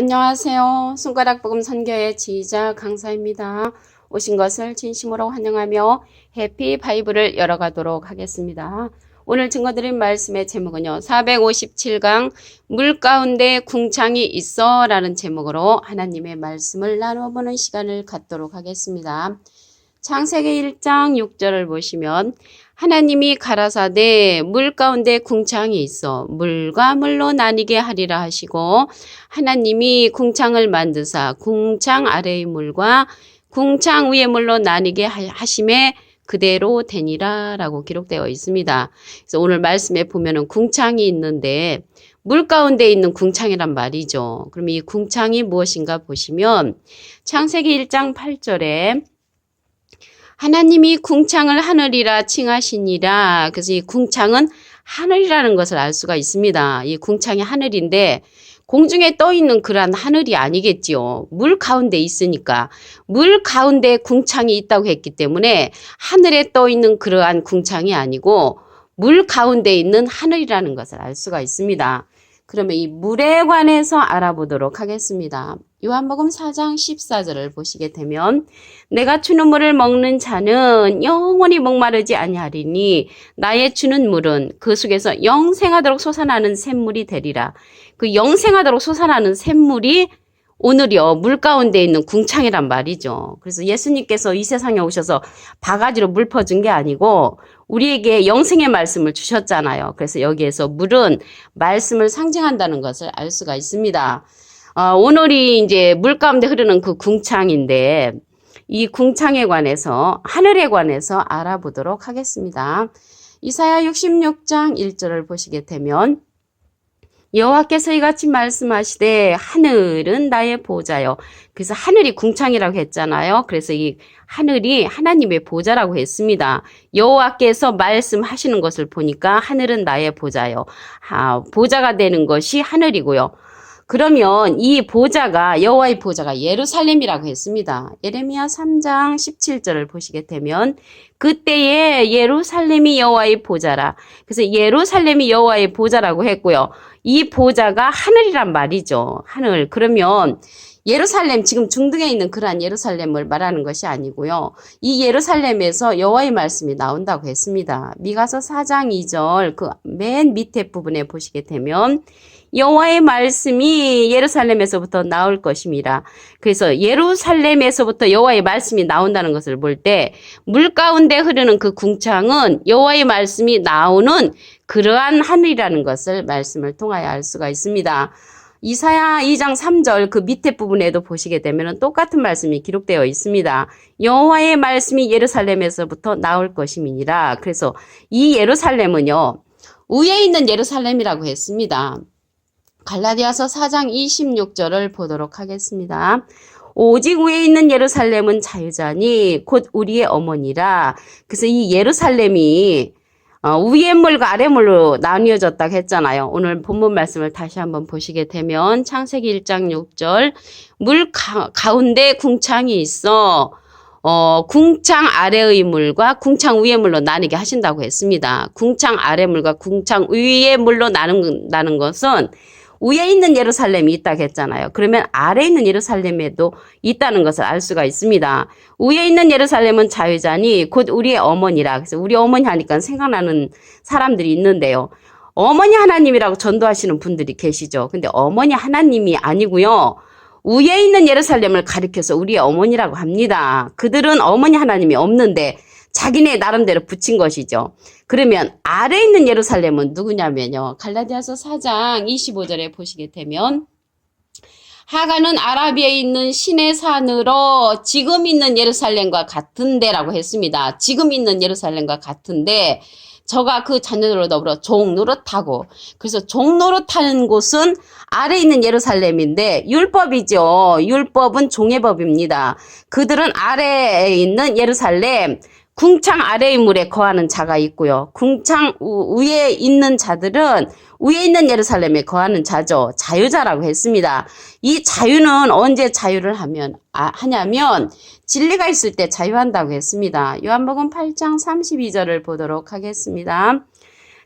안녕하세요. 손가락 복음 선교의 지휘자 강사입니다. 오신 것을 진심으로 환영하며 해피 바이블을 열어가도록 하겠습니다. 오늘 증거드린 말씀의 제목은요. 457강 물 가운데 궁창이 있어 라는 제목으로 하나님의 말씀을 나눠보는 시간을 갖도록 하겠습니다. 창세기 1장 6절을 보시면 하나님이 가라사대 물 가운데 궁창이 있어 물과 물로 나뉘게 하리라 하시고 하나님이 궁창을 만드사 궁창 아래의 물과 궁창 위의 물로 나뉘게 하심에 그대로 되니라 라고 기록되어 있습니다. 그래서 오늘 말씀에 보면은 궁창이 있는데 물 가운데 있는 궁창이란 말이죠. 그럼 이 궁창이 무엇인가 보시면 창세기 1장 8절에 하나님이 궁창을 하늘이라 칭하시니라. 그래서 이 궁창은 하늘이라는 것을 알 수가 있습니다. 이 궁창이 하늘인데 공중에 떠 있는 그러한 하늘이 아니겠지요. 물 가운데 있으니까 물 가운데 궁창이 있다고 했기 때문에 하늘에 떠 있는 그러한 궁창이 아니고 물 가운데 있는 하늘이라는 것을 알 수가 있습니다. 그러면 이 물에 관해서 알아보도록 하겠습니다. 요한복음 4장 14절을 보시게 되면 내가 주는 물을 먹는 자는 영원히 목마르지 아니하리니 나의 주는 물은 그 속에서 영생하도록 솟아나는 샘물이 되리라. 그 영생하도록 솟아나는 샘물이 오늘이요 물 가운데 있는 궁창이란 말이죠. 그래서 예수님께서 이 세상에 오셔서 바가지로 물 퍼준 게 아니고 우리에게 영생의 말씀을 주셨잖아요. 그래서 여기에서 물은 말씀을 상징한다는 것을 알 수가 있습니다. 오늘이 이제 물 가운데 흐르는 그 궁창인데 이 궁창에 관해서 하늘에 관해서 알아보도록 하겠습니다. 이사야 66장 1절을 보시게 되면 여호와께서 이같이 말씀하시되 하늘은 나의 보좌요. 그래서 하늘이 궁창이라고 했잖아요. 그래서 이 하늘이 하나님의 보좌라고 했습니다. 여호와께서 말씀하시는 것을 보니까 하늘은 나의 보좌요. 보좌가 되는 것이 하늘이고요. 그러면 이 보좌가 여호와의 보좌가 예루살렘이라고 했습니다. 예레미야 3장 17절을 보시게 되면 그때에 예루살렘이 여호와의 보좌라. 그래서 예루살렘이 여호와의 보좌라고 했고요. 이 보좌가 하늘이란 말이죠. 하늘. 그러면 예루살렘 지금 중동에 있는 그러한 예루살렘을 말하는 것이 아니고요. 이 예루살렘에서 여호와의 말씀이 나온다고 했습니다. 미가서 4장 2절 그 맨 밑에 부분에 보시게 되면 여호와의 말씀이 예루살렘에서부터 나올 것임이라. 그래서 예루살렘에서부터 여호와의 말씀이 나온다는 것을 볼 때 물 가운데 흐르는 그 궁창은 여호와의 말씀이 나오는 그러한 하늘이라는 것을 말씀을 통하여 알 수가 있습니다. 이사야 2장 3절 그 밑에 부분에도 보시게 되면 똑같은 말씀이 기록되어 있습니다. 여호와의 말씀이 예루살렘에서부터 나올 것임이니라. 그래서 이 예루살렘은요 위에 있는 예루살렘이라고 했습니다. 갈라디아서 4장 26절을 보도록 하겠습니다. 오직 위에 있는 예루살렘은 자유자니 곧 우리의 어머니라. 그래서 이 예루살렘이 위의 물과 아래 물로 나뉘어졌다고 했잖아요. 오늘 본문 말씀을 다시 한번 보시게 되면 창세기 1장 6절 물 가운데 궁창이 있어 궁창 아래의 물과 궁창 위의 물로 나뉘게 하신다고 했습니다. 궁창 아래 물과 궁창 위의 물로 나눈다는 것은 위에 있는 예루살렘이 있다고 했잖아요. 그러면 아래에 있는 예루살렘에도 있다는 것을 알 수가 있습니다. 위에 있는 예루살렘은 자유자니 곧 우리의 어머니라. 그래서 우리 어머니 하니까 생각나는 사람들이 있는데요. 어머니 하나님이라고 전도하시는 분들이 계시죠. 근데 어머니 하나님이 아니고요. 위에 있는 예루살렘을 가리켜서 우리의 어머니라고 합니다. 그들은 어머니 하나님이 없는데 자기네 나름대로 붙인 것이죠. 그러면 아래에 있는 예루살렘은 누구냐면요. 갈라디아서 4장 25절에 보시게 되면 하가는 아라비아에 있는 신의 산으로 지금 있는 예루살렘과 같은 데라고 했습니다. 지금 있는 예루살렘과 같은데 저가 그 자녀들로 더불어 종노릇하고 그래서 종노릇하는 곳은 아래에 있는 예루살렘인데 율법이죠. 율법은 종의 법입니다. 그들은 아래에 있는 예루살렘 궁창 아래의 물에 거하는 자가 있고요. 궁창 위에 있는 자들은 위에 있는 예루살렘에 거하는 자죠. 자유자라고 했습니다. 이 자유는 언제 자유를 하냐면 진리가 있을 때 자유한다고 했습니다. 요한복음 8장 32절을 보도록 하겠습니다.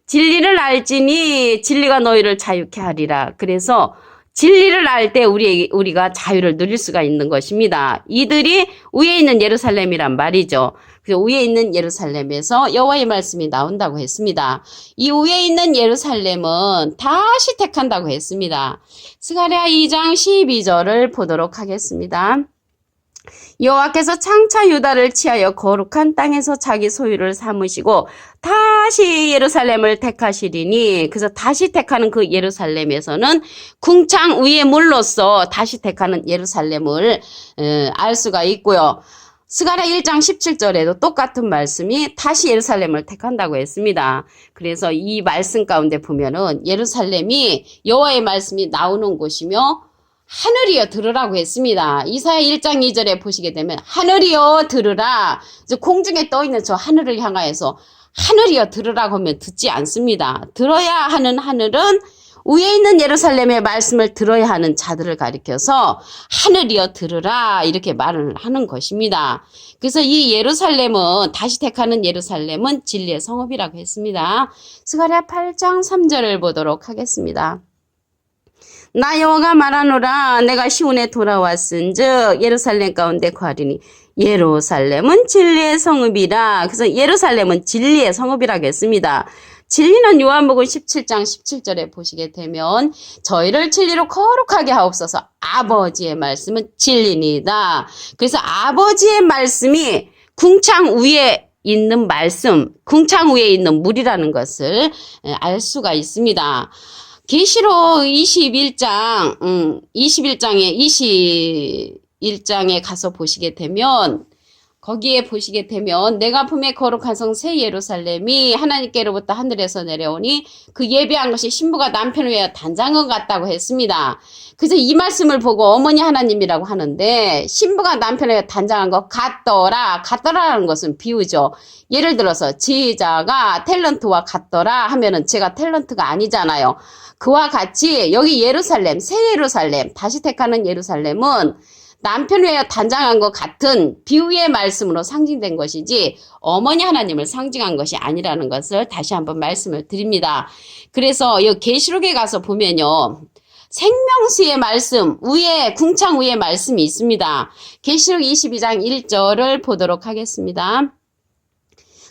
진리를 알지니 진리가 너희를 자유케 하리라. 그래서 진리를 알 때 우리가 자유를 누릴 수가 있는 것입니다. 이들이 위에 있는 예루살렘이란 말이죠. 그 위에 있는 예루살렘에서 여호와의 말씀이 나온다고 했습니다. 이 위에 있는 예루살렘은 다시 택한다고 했습니다. 스가랴 2장 12절을 보도록 하겠습니다. 여호와께서 장차 유다를 취하여 거룩한 땅에서 자기 소유를 삼으시고 다시 예루살렘을 택하시리니, 그래서 다시 택하는 그 예루살렘에서는 궁창 위의 물로서 다시 택하는 예루살렘을 알 수가 있고요. 스가랴 1장 17절에도 똑같은 말씀이 다시 예루살렘을 택한다고 했습니다. 그래서 이 말씀 가운데 보면은 예루살렘이 여호와의 말씀이 나오는 곳이며 하늘이여 들으라고 했습니다. 이사야 1장 2절에 보시게 되면 하늘이여 들으라. 공중에 떠있는 저 하늘을 향하여서 하늘이여 들으라고 하면 듣지 않습니다. 들어야 하는 하늘은 위에 있는 예루살렘의 말씀을 들어야 하는 자들을 가리켜서 하늘이여 들으라 이렇게 말을 하는 것입니다. 그래서 이 예루살렘은, 다시 택하는 예루살렘은 진리의 성읍이라고 했습니다. 스가랴 8장 3절을 보도록 하겠습니다. 나 여호와가 말하노라. 내가 시온에 돌아왔은즉 예루살렘 가운데 거하리니 예루살렘은 진리의 성읍이라. 그래서 예루살렘은 진리의 성읍이라고 했습니다. 진리는 요한복음 17장 17절에 보시게 되면 저희를 진리로 거룩하게 하옵소서. 아버지의 말씀은 진리니다. 그래서 아버지의 말씀이 궁창 위에 있는 말씀, 궁창 위에 있는 물이라는 것을 알 수가 있습니다. 계시록 21장에 가서 보시게 되면, 거기에 보시게 되면 내가 품에 거룩한 성 새 예루살렘이 하나님께로부터 하늘에서 내려오니 그 예배한 것이 신부가 남편을 위하여 단장한 것 같다고 했습니다. 그래서 이 말씀을 보고 어머니 하나님이라고 하는데, 신부가 남편을 위하여 단장한 것 같더라. 같더라라는 것은 비유죠. 예를 들어서 지자가 탤런트와 같더라 하면은 제가 탤런트가 아니잖아요. 그와 같이 여기 예루살렘, 새 예루살렘, 다시 택하는 예루살렘은 남편을 위하여 단장한 것 같은 비유의 말씀으로 상징된 것이지 어머니 하나님을 상징한 것이 아니라는 것을 다시 한번 말씀을 드립니다. 그래서 이 계시록에 가서 보면요, 생명수의 말씀 위에, 궁창 위에 말씀이 있습니다. 계시록 22장 1절을 보도록 하겠습니다.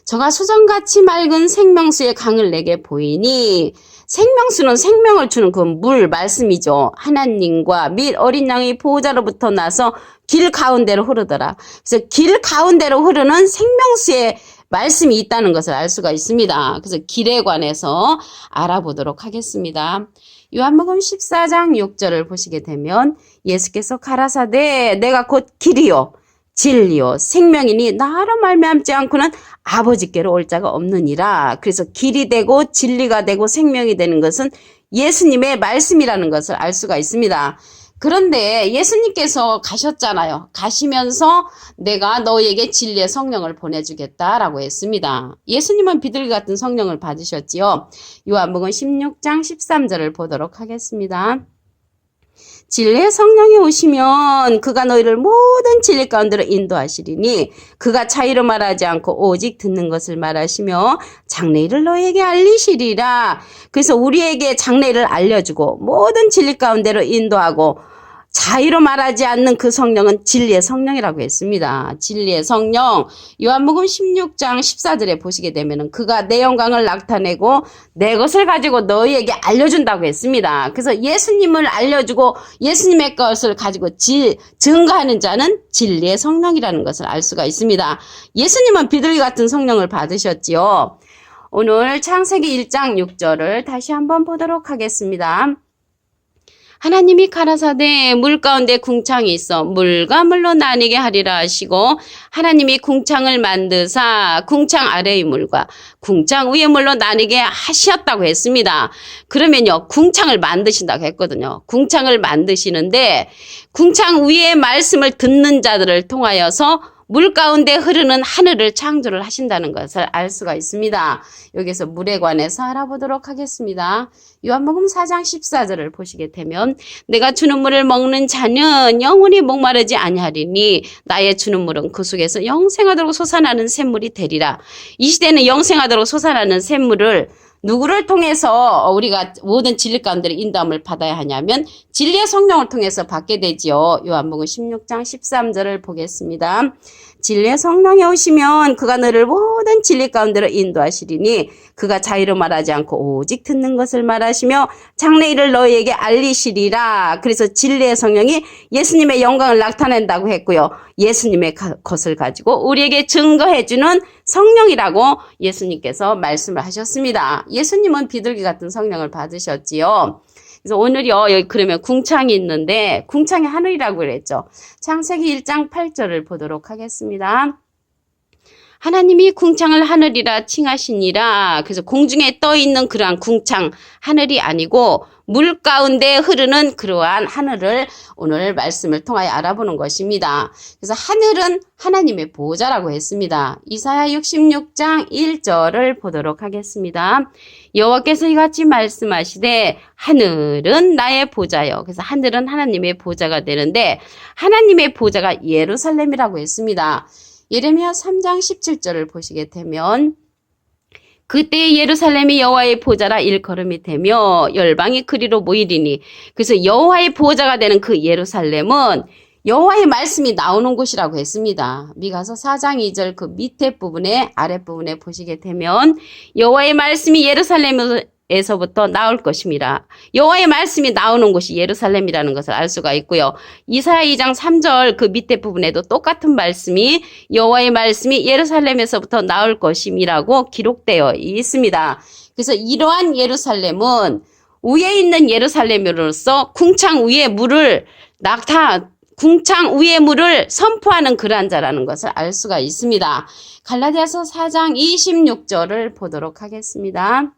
저가 수정같이 맑은 생명수의 강을 내게 보이니, 생명수는 생명을 주는 그 물 말씀이죠. 하나님과 및 어린 양의 보호자로부터 나서 길 가운데로 흐르더라. 그래서 길 가운데로 흐르는 생명수의 말씀이 있다는 것을 알 수가 있습니다. 그래서 길에 관해서 알아보도록 하겠습니다. 요한복음 14장 6절을 보시게 되면 예수께서 가라사대 내가 곧 길이요 진리요 생명이니 나로 말미암지 않고는 아버지께로 올 자가 없느니라. 그래서 길이 되고 진리가 되고 생명이 되는 것은 예수님의 말씀이라는 것을 알 수가 있습니다. 그런데 예수님께서 가셨잖아요. 가시면서 내가 너에게 진리의 성령을 보내주겠다라고 했습니다. 예수님은 비둘기 같은 성령을 받으셨지요. 요한복음 16장 13절을 보도록 하겠습니다. 진리의 성령이 오시면 그가 너희를 모든 진리 가운데로 인도하시리니 그가 차이로 말하지 않고 오직 듣는 것을 말하시며 장래일을 너희에게 알리시리라. 그래서 우리에게 장래일을 알려주고 모든 진리 가운데로 인도하고 자의로 말하지 않는 그 성령은 진리의 성령이라고 했습니다. 진리의 성령, 요한복음 16장 14절에 보시게 되면은 그가 내 영광을 나타내고 내 것을 가지고 너희에게 알려준다고 했습니다. 그래서 예수님을 알려주고 예수님의 것을 가지고 증거하는 자는 진리의 성령이라는 것을 알 수가 있습니다. 예수님은 비둘기 같은 성령을 받으셨지요. 오늘 창세기 1장 6절을 다시 한번 보도록 하겠습니다. 하나님이 가라사대 물 가운데 궁창이 있어 물과 물로 나뉘게 하리라 하시고 하나님이 궁창을 만드사 궁창 아래의 물과 궁창 위의 물로 나뉘게 하셨다고 했습니다. 그러면요, 궁창을 만드신다고 했거든요. 궁창을 만드시는데 궁창 위의 말씀을 듣는 자들을 통하여서 물 가운데 흐르는 하늘을 창조를 하신다는 것을 알 수가 있습니다. 여기서 물에 관해서 알아보도록 하겠습니다. 요한복음 4장 14절을 보시게 되면 내가 주는 물을 먹는 자는 영원히 목마르지 아니하리니 나의 주는 물은 그 속에서 영생하도록 솟아나는 샘물이 되리라. 이 시대는 영생하도록 솟아나는 샘물을 누구를 통해서 우리가 모든 진리 가운데 인도함을 받아야 하냐면 진리의 성령을 통해서 받게 되지요. 요한복음 16장 13절을 보겠습니다. 진리의 성령이 오시면 그가 너를 모든 진리 가운데로 인도하시리니 그가 자유로 말하지 않고 오직 듣는 것을 말하시며 장래일을 너희에게 알리시리라. 그래서 진리의 성령이 예수님의 영광을 나타낸다고 했고요. 예수님의 것을 가지고 우리에게 증거해주는 성령이라고 예수님께서 말씀을 하셨습니다. 예수님은 비둘기 같은 성령을 받으셨지요. 그래서 오늘요, 여기 그러면 궁창이 있는데, 궁창이 하늘이라고 그랬죠. 창세기 1장 8절을 보도록 하겠습니다. 하나님이 궁창을 하늘이라 칭하시니라. 그래서 공중에 떠 있는 그러한 궁창, 하늘이 아니고 물 가운데 흐르는 그러한 하늘을 오늘 말씀을 통하여 알아보는 것입니다. 그래서 하늘은 하나님의 보호자라고 했습니다. 이사야 66장 1절을 보도록 하겠습니다. 여호와께서 이같이 말씀하시되 하늘은 나의 보좌요. 그래서 하늘은 하나님의 보좌가 되는데 하나님의 보좌가 예루살렘이라고 했습니다. 예레미야 3장 17절을 보시게 되면 그때 예루살렘이 여호와의 보좌라 일컬음이 되며 열방이 그리로 모이리니 그래서 여호와의 보좌가 되는 그 예루살렘은 여호와의 말씀이 나오는 곳이라고 했습니다. 미가서 4장 2절 그 밑에 부분에 아랫부분에 보시게 되면 여호와의 말씀이 예루살렘에서부터 나올 것입니다. 여호와의 말씀이 나오는 곳이 예루살렘이라는 것을 알 수가 있고요. 이사야 2장 3절 그 밑에 부분에도 똑같은 말씀이 여호와의 말씀이 예루살렘에서부터 나올 것임이라고 기록되어 있습니다. 그래서 이러한 예루살렘은 위에 있는 예루살렘으로서 궁창 위에 물을 궁창 위의 물을 선포하는 그러한 자라는 것을 알 수가 있습니다. 갈라디아서 4장 26절을 보도록 하겠습니다.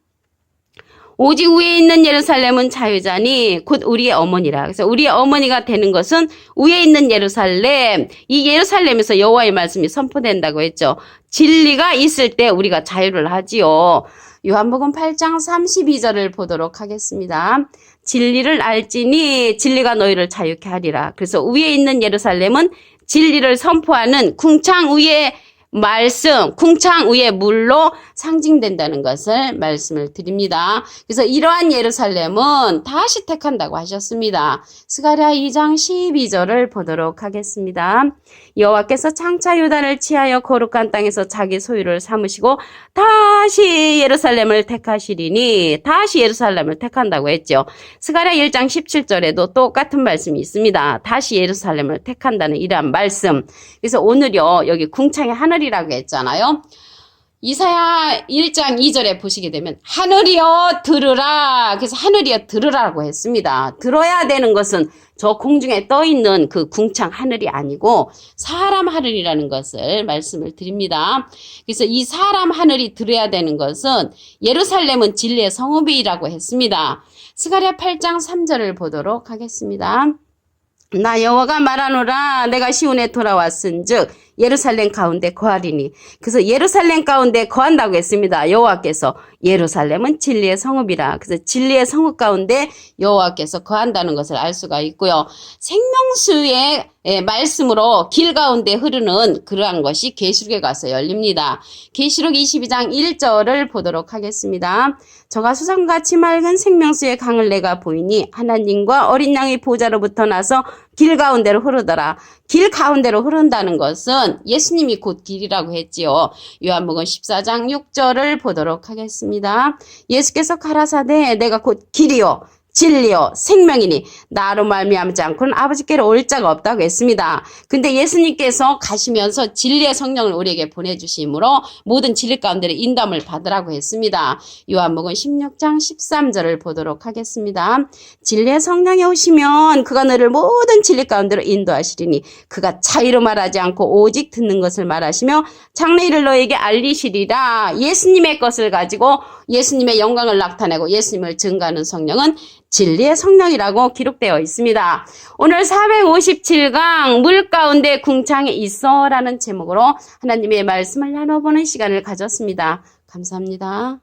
오직 위에 있는 예루살렘은 자유자니 곧 우리의 어머니라. 그래서 우리의 어머니가 되는 것은 위에 있는 예루살렘, 이 예루살렘에서 여호와의 말씀이 선포된다고 했죠. 진리가 있을 때 우리가 자유를 하지요. 요한복음 8장 32절을 보도록 하겠습니다. 진리를 알지니 진리가 너희를 자유케 하리라. 그래서 위에 있는 예루살렘은 진리를 선포하는 궁창 위의 말씀, 궁창 위의 물로 상징된다는 것을 말씀을 드립니다. 그래서 이러한 예루살렘은 다시 택한다고 하셨습니다. 스가랴 2장 12절을 보도록 하겠습니다. 여호와께서 장차 유다를 취하여 거룩한 땅에서 자기 소유를 삼으시고 다시 예루살렘을 택하시리니 다시 예루살렘을 택한다고 했죠. 스가랴 1장 17절에도 똑같은 말씀이 있습니다. 다시 예루살렘을 택한다는 이러한 말씀. 그래서 오늘요 여기 궁창의 하늘이라고 했잖아요. 이사야 1장 2절에 보시게 되면 하늘이여 들으라. 그래서 하늘이여 들으라고 했습니다. 들어야 되는 것은 저 공중에 떠 있는 그 궁창 하늘이 아니고 사람 하늘이라는 것을 말씀을 드립니다. 그래서 이 사람 하늘이 들어야 되는 것은 예루살렘은 진리의 성읍이라고 했습니다. 스가랴 8장 3절을 보도록 하겠습니다. 나 여호와가 말하노라 내가 시온에 돌아왔은즉 예루살렘 가운데 거하리니. 그래서 예루살렘 가운데 거한다고 했습니다. 여호와께서 예루살렘은 진리의 성읍이라. 그래서 진리의 성읍 가운데 여호와께서 거한다는 것을 알 수가 있고요. 생명수의 말씀으로 길 가운데 흐르는 그러한 것이 계시록에 가서 열립니다. 계시록 22장 1절을 보도록 하겠습니다. 저가 수상같이 맑은 생명수의 강을 내가 보이니 하나님과 어린 양의 보좌로부터 나서 길 가운데로 흐르더라. 길 가운데로 흐른다는 것은 예수님이 곧 길이라고 했지요. 요한복음 14장 6절을 보도록 하겠습니다. 예수께서 가라사대 내가 곧 길이요 진리요 생명이니 나로 말미암지 않고는 아버지께로 올 자가 없다고 했습니다. 근데 예수님께서 가시면서 진리의 성령을 우리에게 보내주심으로 모든 진리 가운데 인도함을 받으라고 했습니다. 요한복음 16장 13절을 보도록 하겠습니다. 진리의 성령이 오시면 그가 너를 모든 진리 가운데로 인도하시리니 그가 차이로 말하지 않고 오직 듣는 것을 말하시며 장래일을 너에게 알리시리라. 예수님의 것을 가지고 예수님의 영광을 나타내고 예수님을 증거하는 성령은 진리의 성령이라고 기록되어 있습니다. 오늘 457강 물 가운데 궁창에 있어 라는 제목으로 하나님의 말씀을 나눠보는 시간을 가졌습니다. 감사합니다.